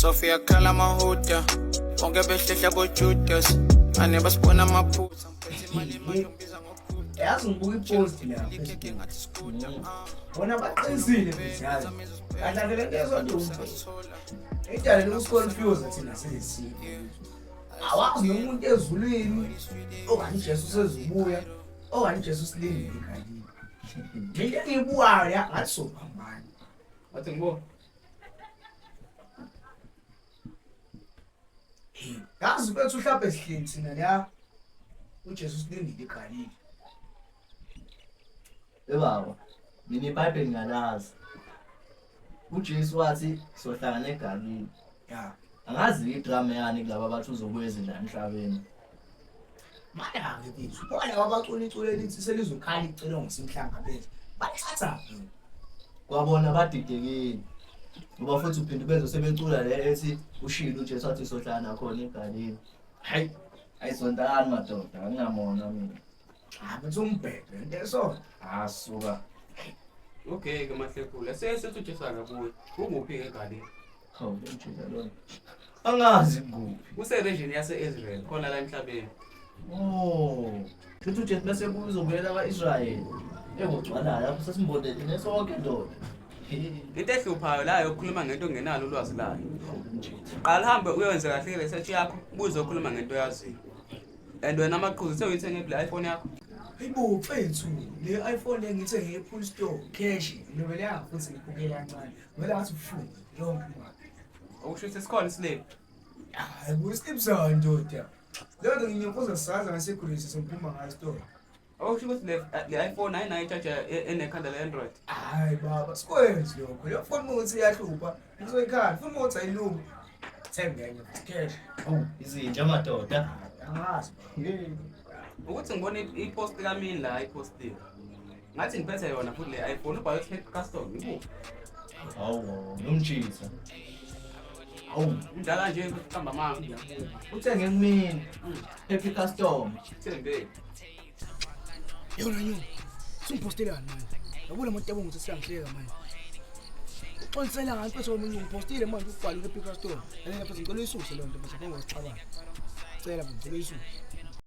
Sophia khala mahuda bonke behlehla bojudas ane basibona amaphutha ngiphethe imali emadumbiza ngokuda yazi ngibuka ipost la bona baqinisile futhi yazi adlalela lezo nto edala lokuconfuse thina sesizwe awazi nomuntu ezulwini okanye uJesu sezubuya okanye uJesu silindile ekhaya into engiyibukayo ya ngathi sophambana Wathi ngibona. yazi bethu mhlawumbe esihleli thina la uJesu silindile ekhaya Baba, mina iBhayibheli ngiyalazi. uJesu wathi sohlangana eGalile. ya Angazi idrama yani kulabo abathi uzobuya ezindla emhlabeni. mana ke bethu bona abacula icule lithi selizokhala icelo ngosimhlangabeza bathatha Kwabona badidekile. Ngoba futhi uphinde bezo sebecula le ethi ushilo uJesu wathi sohlangana khona eGalile. Hayi, ayisondani madoda, angamona mina. bethu umbhede into so Asuka. Okay ke Mahlekhulu. Sesethi uJesu akabuyi. Unguphi ke eGalile? Hawu, ngitshela lona. Angazi kuphi. Kuseregion yase-Israel khona la emhlabeni. Oh, futhi uJesu bese uzobuyela kwaIsrayeli. Ekugcwala lapho sesimbonile nesonke ndoda. Into ehluphayo la yokukhuluma ngento ongenalo ulwazi layo. Qala hambe uyenze kahle research yakho, ubuze ukukhuluma ngento yaziyo. And wena amaqhuzu sewuyithenge kule iPhone yakho. hayibo mfethu le iPhone engithe nge-Apple Store cash nobele yakho futhi ngibukela kancane wena ngathi ufunde yonke imali Okusho ukuthi sikhona islip. hayi buyislipsayo ndoda leyo nto nginyokoza sisaza ngasekhulisi sophuma ngayo store Okusho ukuthi le iPhone ayinayo i-charger enekhanda le-Android. hayi baba sikwenzi lokho leyo phone ukuthi iyahlupha ngizoyikhanda futhi ukuthi ayilungi thenga enye futhi cash Oh, izinja madoda. angazi Ukuthi ngibone i-post kamini la i-postile. Ngathi ngiphethe yona futhi le iPhone ubhayo ukuthi custom ngikuphi. Hawu, nomjisa. Hawu, Indala nje ukuhamba mama. uthenge kumina. Happy custom. Thembe. Yona nyo. Sungiphostela manje. Yabona umuntu yabonga ukuthi siyangihleka manje. Uxolisela ngani mfethu wami ngipostile manje ukubhala kwi-Pick Store. Yena mfethu ngicela isuse le nto mfethu ngingosicabanga. Cela mfethu ngicela isuse.